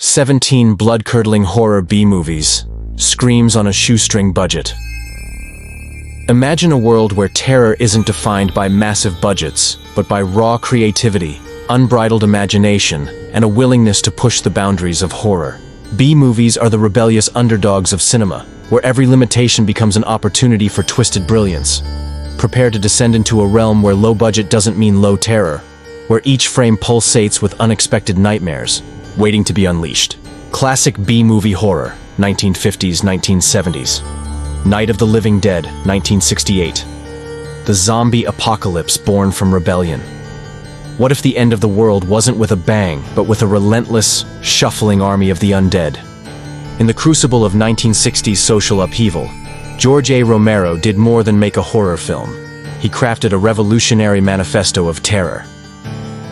17 blood-curdling horror B-movies. Screams on a shoestring budget. Imagine a world where terror isn't defined by massive budgets, but by raw creativity, unbridled imagination, and a willingness to push the boundaries of horror. B-movies are the rebellious underdogs of cinema, where every limitation becomes an opportunity for twisted brilliance. Prepare to descend into a realm where low budget doesn't mean low terror, where each frame pulsates with unexpected nightmares, waiting to be unleashed. Classic B-movie horror, 1950s, 1970s. Night of the Living Dead, 1968. The zombie apocalypse born from rebellion. What if the end of the world wasn't with a bang, but with a relentless, shuffling army of the undead? In the crucible of 1960s social upheaval, George A. Romero did more than make a horror film. He crafted a revolutionary manifesto of terror.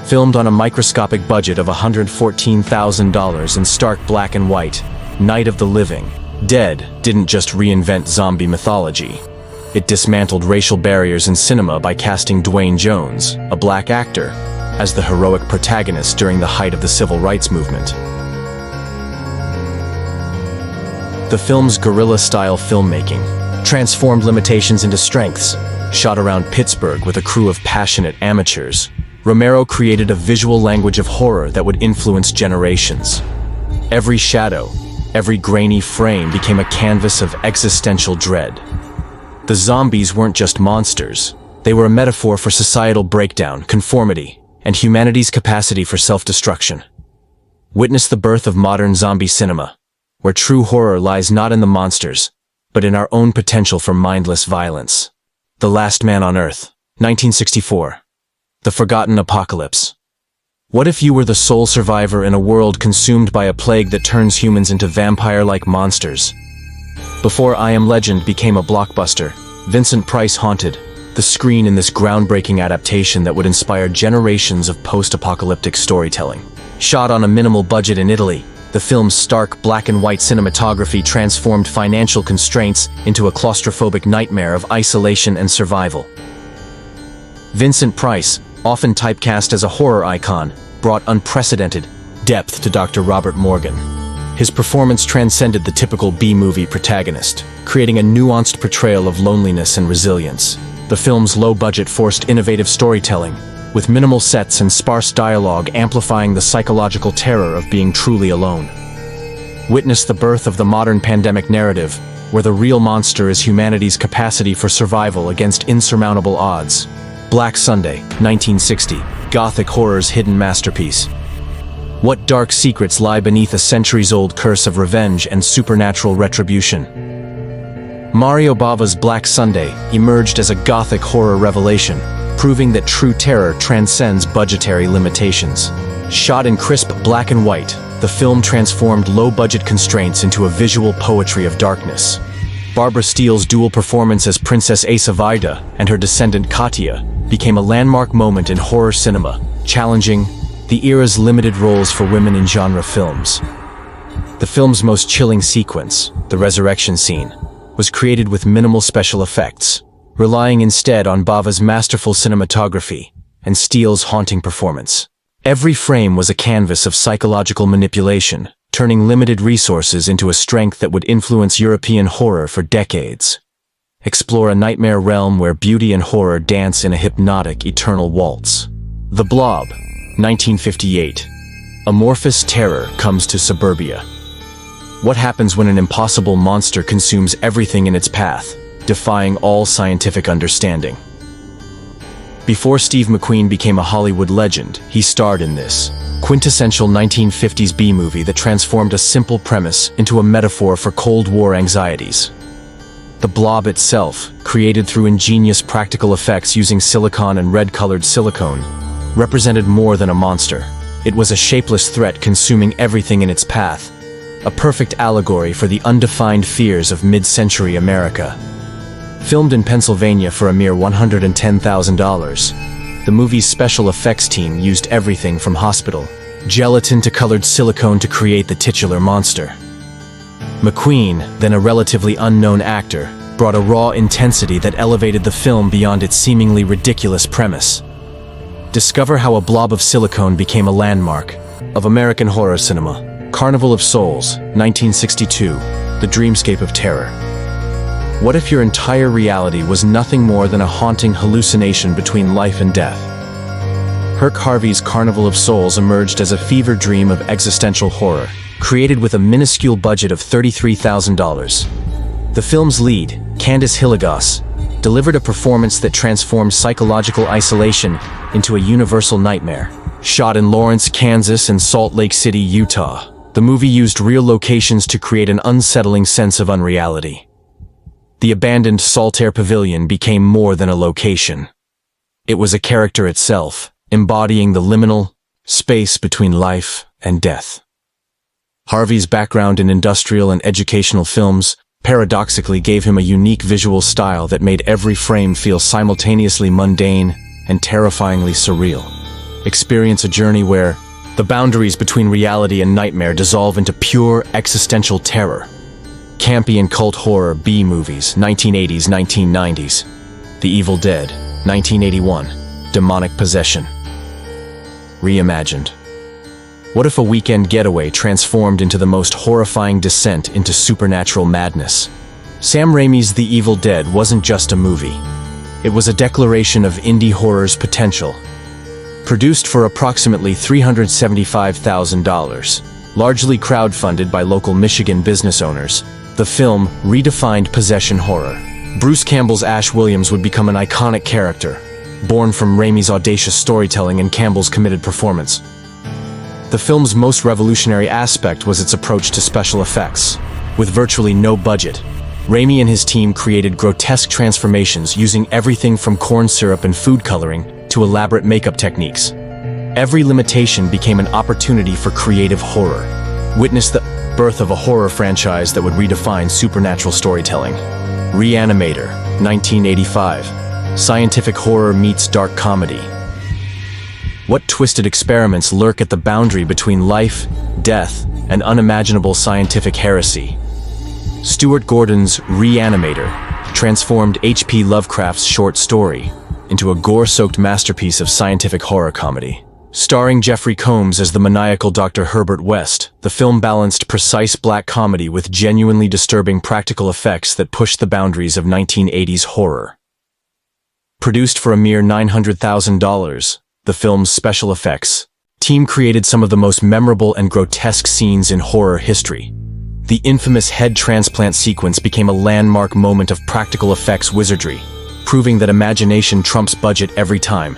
Filmed on a microscopic budget of $114,000 in stark black and white, Night of the Living Dead didn't just reinvent zombie mythology. It dismantled racial barriers in cinema by casting Dwayne Jones, a black actor, as the heroic protagonist during the height of the civil rights movement. The film's guerrilla-style filmmaking transformed limitations into strengths. Shot around Pittsburgh with a crew of passionate amateurs, Romero created a visual language of horror that would influence generations. Every shadow, every grainy frame became a canvas of existential dread. The zombies weren't just monsters. They were a metaphor for societal breakdown, conformity, and humanity's capacity for self-destruction. Witness the birth of modern zombie cinema, where true horror lies not in the monsters, but in our own potential for mindless violence. The Last Man on Earth, 1964. The Forgotten Apocalypse. What if you were the sole survivor in a world consumed by a plague that turns humans into vampire-like monsters? Before I Am Legend became a blockbuster, Vincent Price haunted the screen in this groundbreaking adaptation that would inspire generations of post-apocalyptic storytelling. Shot on a minimal budget in Italy, the film's stark black and white cinematography transformed financial constraints into a claustrophobic nightmare of isolation and survival. Vincent Price, often typecast as a horror icon, brought unprecedented depth to Dr. Robert Morgan. His performance transcended the typical B-movie protagonist, creating a nuanced portrayal of loneliness and resilience. The film's low budget forced innovative storytelling, with minimal sets and sparse dialogue amplifying the psychological terror of being truly alone. Witness the birth of the modern pandemic narrative, where the real monster is humanity's capacity for survival against insurmountable odds. Black Sunday, 1960, Gothic horror's hidden masterpiece. What dark secrets lie beneath a centuries-old curse of revenge and supernatural retribution? Mario Bava's Black Sunday emerged as a Gothic horror revelation, proving that true terror transcends budgetary limitations. Shot in crisp black and white, the film transformed low-budget constraints into a visual poetry of darkness. Barbara Steele's dual performance as Princess Asa Vida and her descendant Katia became a landmark moment in horror cinema, challenging the era's limited roles for women in genre films. The film's most chilling sequence, the resurrection scene, was created with minimal special effects, relying instead on Bava's masterful cinematography and Steele's haunting performance. Every frame was a canvas of psychological manipulation, turning limited resources into a strength that would influence European horror for decades. Explore a nightmare realm where beauty and horror dance in a hypnotic, eternal waltz. The Blob, 1958. Amorphous terror comes to suburbia. What happens when an impossible monster consumes everything in its path, defying all scientific understanding? Before Steve McQueen became a Hollywood legend, he starred in this quintessential 1950s B-movie that transformed a simple premise into a metaphor for Cold War anxieties. The Blob itself, created through ingenious practical effects using silicon and red-colored silicone, represented more than a monster. It was a shapeless threat consuming everything in its path, a perfect allegory for the undefined fears of mid-century America. Filmed in Pennsylvania for a mere $110,000, the movie's special effects team used everything from hospital gelatin to colored silicone to create the titular monster. McQueen, then a relatively unknown actor, brought a raw intensity that elevated the film beyond its seemingly ridiculous premise. Discover how a blob of silicone became a landmark of American horror cinema. Carnival of Souls, 1962, The Dreamscape of Terror. What if your entire reality was nothing more than a haunting hallucination between life and death? Herc Harvey's Carnival of Souls emerged as a fever dream of existential horror, created with a minuscule budget of $33,000. The film's lead, Candice Hilligoss, delivered a performance that transformed psychological isolation into a universal nightmare. Shot in Lawrence, Kansas and Salt Lake City, Utah, the movie used real locations to create an unsettling sense of unreality. The abandoned Saltaire Pavilion became more than a location. It was a character itself, embodying the liminal space between life and death. Harvey's background in industrial and educational films paradoxically gave him a unique visual style that made every frame feel simultaneously mundane and terrifyingly surreal. Experience a journey where the boundaries between reality and nightmare dissolve into pure existential terror. Campy and cult horror B-movies, 1980s, 1990s. The Evil Dead, 1981. Demonic Possession. Reimagined. What if a weekend getaway transformed into the most horrifying descent into supernatural madness? Sam Raimi's The Evil Dead wasn't just a movie. It was a declaration of indie horror's potential. Produced for approximately $375,000, largely crowdfunded by local Michigan business owners, the film redefined possession horror. Bruce Campbell's Ash Williams would become an iconic character, born from Raimi's audacious storytelling and Campbell's committed performance. The film's most revolutionary aspect was its approach to special effects. With virtually no budget, Raimi and his team created grotesque transformations using everything from corn syrup and food coloring to elaborate makeup techniques. Every limitation became an opportunity for creative horror. Witness the birth of a horror franchise that would redefine supernatural storytelling. Reanimator, 1985. Scientific horror meets dark comedy. What twisted experiments lurk at the boundary between life, death, and unimaginable scientific heresy? Stuart Gordon's Reanimator transformed H.P. Lovecraft's short story into a gore-soaked masterpiece of scientific horror comedy. Starring Jeffrey Combs as the maniacal Dr. Herbert West, the film balanced precise black comedy with genuinely disturbing practical effects that pushed the boundaries of 1980s horror. Produced for a mere $900,000, the film's special effects team created some of the most memorable and grotesque scenes in horror history. The infamous head transplant sequence became a landmark moment of practical effects wizardry, proving that imagination trumps budget every time.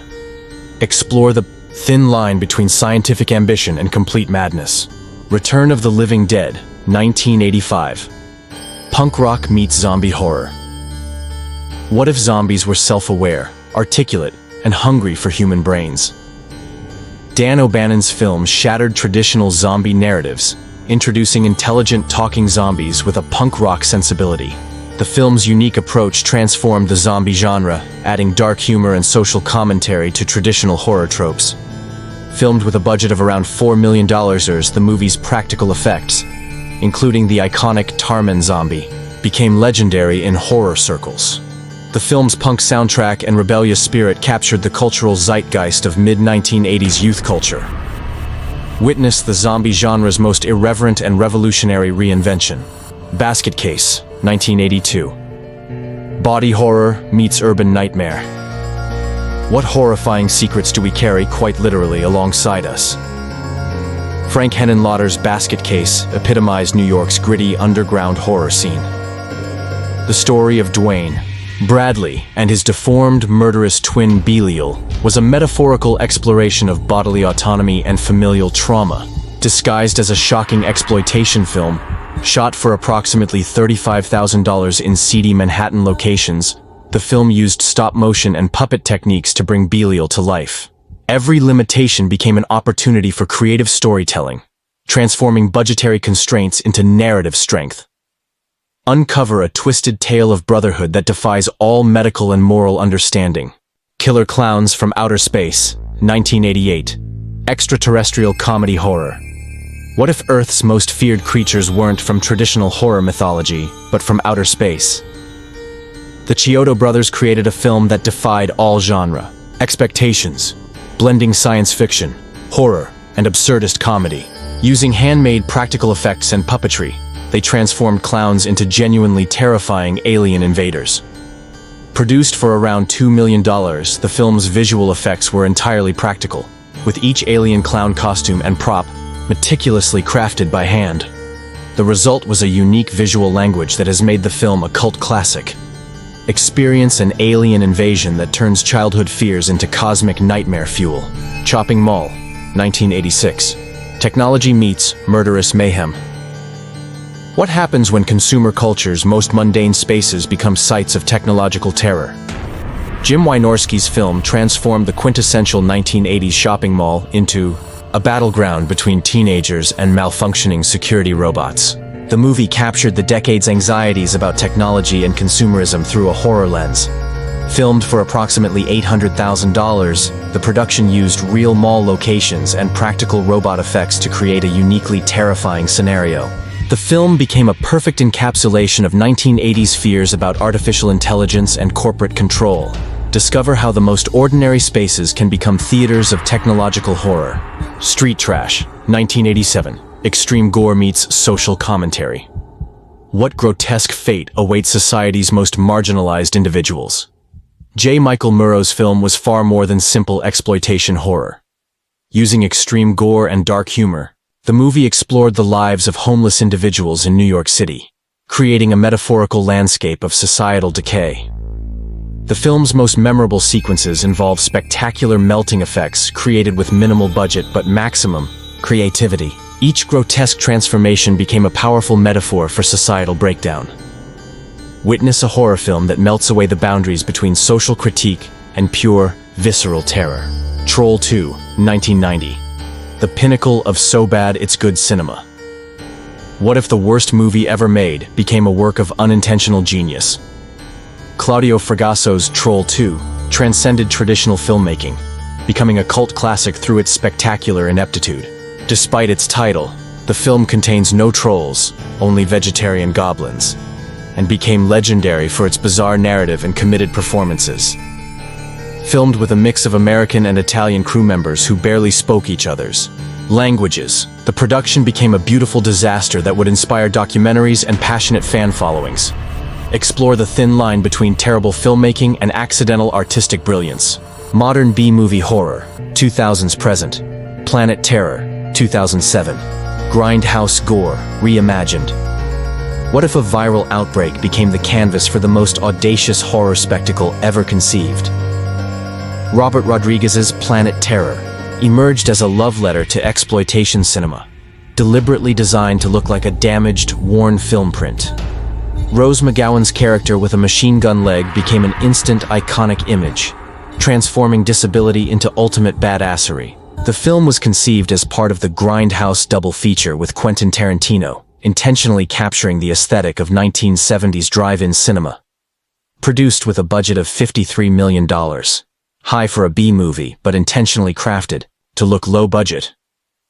Explore the thin line between scientific ambition and complete madness. Return of the Living Dead, 1985. Punk rock meets zombie horror. What if zombies were self-aware, articulate, and hungry for human brains? Dan O'Bannon's film shattered traditional zombie narratives, introducing intelligent talking zombies with a punk rock sensibility. The film's unique approach transformed the zombie genre, adding dark humor and social commentary to traditional horror tropes. Filmed with a budget of around $4 million, the movie's practical effects, including the iconic Tarman zombie, became legendary in horror circles. The film's punk soundtrack and rebellious spirit captured the cultural zeitgeist of mid-1980s youth culture. Witness the zombie genre's most irreverent and revolutionary reinvention. Basket Case, 1982. Body horror meets urban nightmare. What horrifying secrets do we carry quite literally alongside us? Frank Henenlotter's Basket Case epitomized New York's gritty underground horror scene. The story of Dwayne, Bradley, and his deformed, murderous twin Belial was a metaphorical exploration of bodily autonomy and familial trauma, disguised as a shocking exploitation film. Shot for approximately $35,000 in seedy Manhattan locations, the film used stop-motion and puppet techniques to bring Belial to life. Every limitation became an opportunity for creative storytelling, transforming budgetary constraints into narrative strength. Uncover a twisted tale of brotherhood that defies all medical and moral understanding. Killer Clowns from Outer Space, 1988. Extraterrestrial comedy horror. What if Earth's most feared creatures weren't from traditional horror mythology, but from outer space? The Chiodo brothers created a film that defied all genre expectations, blending science fiction, horror, and absurdist comedy. Using handmade practical effects and puppetry, they transformed clowns into genuinely terrifying alien invaders. Produced for around $2 million, the film's visual effects were entirely practical, with each alien clown costume and prop meticulously crafted by hand. The result was a unique visual language that has made the film a cult classic. Experience an alien invasion that turns childhood fears into cosmic nightmare fuel. Chopping Mall, 1986. Technology meets murderous mayhem. What happens when consumer culture's most mundane spaces become sites of technological terror? Jim Wynorski's film transformed the quintessential 1980s shopping mall into a battleground between teenagers and malfunctioning security robots. The movie captured the decade's anxieties about technology and consumerism through a horror lens. Filmed for approximately $800,000, the production used real mall locations and practical robot effects to create a uniquely terrifying scenario. The film became a perfect encapsulation of 1980s fears about artificial intelligence and corporate control. Discover how the most ordinary spaces can become theaters of technological horror. Street Trash, 1987. Extreme gore meets social commentary. What grotesque fate awaits society's most marginalized individuals? J. Michael Murrow's film was far more than simple exploitation horror. Using extreme gore and dark humor, the movie explored the lives of homeless individuals in New York City, creating a metaphorical landscape of societal decay. The film's most memorable sequences involve spectacular melting effects created with minimal budget but maximum creativity. Each grotesque transformation became a powerful metaphor for societal breakdown. Witness a horror film that melts away the boundaries between social critique and pure, visceral terror. Troll 2, 1990. The pinnacle of so bad it's good cinema. What if the worst movie ever made became a work of unintentional genius? Claudio Fragasso's Troll 2 transcended traditional filmmaking, becoming a cult classic through its spectacular ineptitude. Despite its title, the film contains no trolls, only vegetarian goblins, and became legendary for its bizarre narrative and committed performances. Filmed with a mix of American and Italian crew members who barely spoke each other's languages, the production became a beautiful disaster that would inspire documentaries and passionate fan followings. Explore the thin line between terrible filmmaking and accidental artistic brilliance. Modern B-movie horror, 2000s present. Planet Terror, 2007. Grindhouse gore, reimagined. What if a viral outbreak became the canvas for the most audacious horror spectacle ever conceived? Robert Rodriguez's Planet Terror emerged as a love letter to exploitation cinema, deliberately designed to look like a damaged, worn film print. Rose McGowan's character with a machine gun leg became an instant iconic image, transforming disability into ultimate badassery. The film was conceived as part of the Grindhouse double feature with Quentin Tarantino, intentionally capturing the aesthetic of 1970s drive-in cinema. Produced with a budget of $53 million. High for a B-movie, but intentionally crafted to look low budget.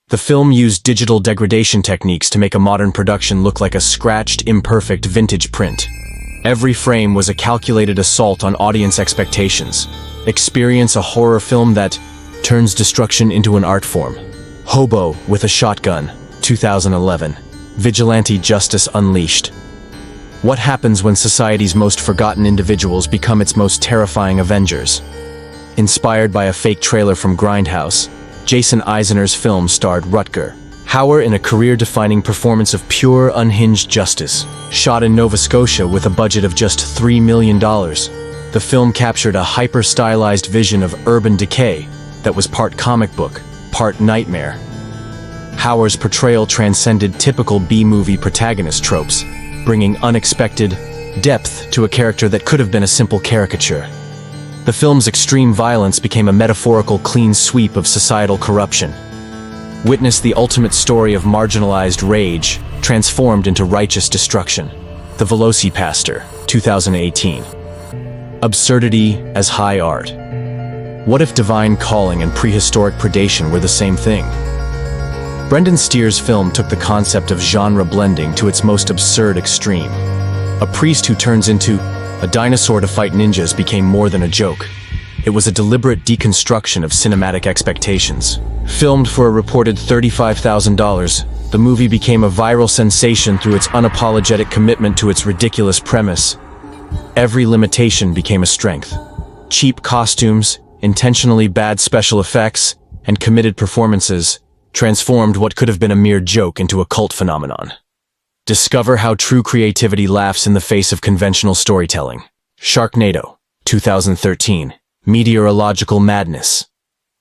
The film used digital degradation techniques to make a modern production look like a scratched, imperfect vintage print. Every frame was a calculated assault on audience expectations. Experience a horror film that turns destruction into an art form. Hobo with a Shotgun, 2011. Vigilante Justice Unleashed. What happens when society's most forgotten individuals become its most terrifying avengers? Inspired by a fake trailer from Grindhouse, Jason Eisener's film starred Rutger Hauer in a career-defining performance of pure, unhinged justice. Shot in Nova Scotia with a budget of just $3 million, the film captured a hyper-stylized vision of urban decay that was part comic book, part nightmare. Hauer's portrayal transcended typical B-movie protagonist tropes, bringing unexpected depth to a character that could have been a simple caricature. The film's extreme violence became a metaphorical clean sweep of societal corruption. Witness the ultimate story of marginalized rage transformed into righteous destruction. The Velocipastor, 2018. Absurdity as high art. What if divine calling and prehistoric predation were the same thing? Brendan Steere's film took the concept of genre blending to its most absurd extreme. A priest who turns into a dinosaur to fight ninjas became more than a joke. It was a deliberate deconstruction of cinematic expectations. Filmed for a reported $35,000, the movie became a viral sensation through its unapologetic commitment to its ridiculous premise. Every limitation became a strength. Cheap costumes, intentionally bad special effects, and committed performances transformed what could have been a mere joke into a cult phenomenon. Discover how true creativity laughs in the face of conventional storytelling. Sharknado, 2013. Meteorological madness.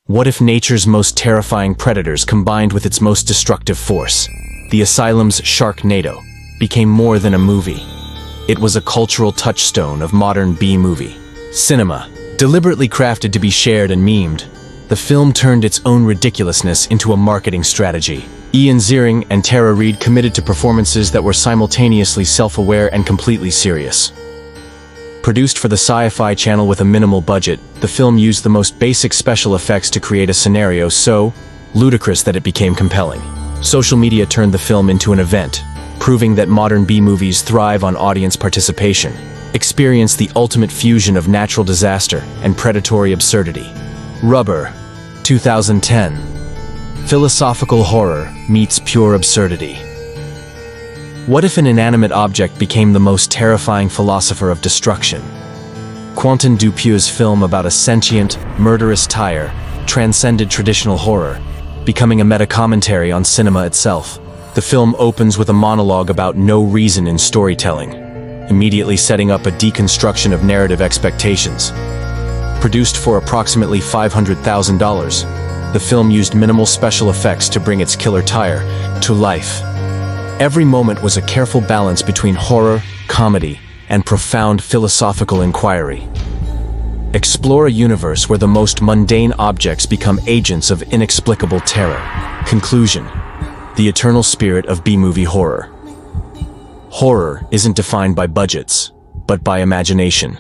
What if nature's most terrifying predators combined with its most destructive force? The Asylum's Sharknado became more than a movie. It was a cultural touchstone of modern B-movie cinema. Deliberately crafted to be shared and memed, the film turned its own ridiculousness into a marketing strategy. Ian Ziering and Tara Reid committed to performances that were simultaneously self-aware and completely serious. Produced for the Sci-Fi Channel with a minimal budget, the film used the most basic special effects to create a scenario so ludicrous that it became compelling. Social media turned the film into an event, proving that modern B-movies thrive on audience participation. Experience the ultimate fusion of natural disaster and predatory absurdity. Rubber, 2010. Philosophical horror meets pure absurdity. What if an inanimate object became the most terrifying philosopher of destruction? Quentin Dupieux's film about a sentient, murderous tire transcended traditional horror, becoming a meta-commentary on cinema itself. The film opens with a monologue about no reason in storytelling, immediately setting up a deconstruction of narrative expectations. Produced for approximately $500,000, the film used minimal special effects to bring its killer tire to life. Every moment was a careful balance between horror, comedy, and profound philosophical inquiry. Explore a universe where the most mundane objects become agents of inexplicable terror. Conclusion: the eternal spirit of B-movie horror. Horror isn't defined by budgets, but by imagination.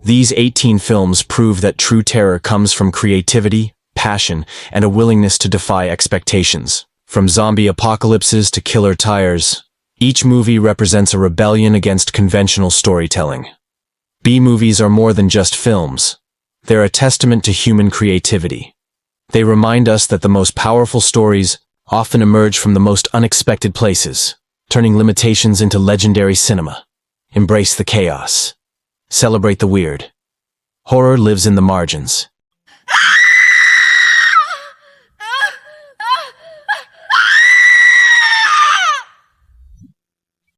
These 18 films prove that true terror comes from creativity, passion, and a willingness to defy expectations. From zombie apocalypses to killer tires, each movie represents a rebellion against conventional storytelling. B-movies are more than just films. They're a testament to human creativity. They remind us that the most powerful stories often emerge from the most unexpected places, turning limitations into legendary cinema. Embrace the chaos. Celebrate the weird. Horror lives in the margins.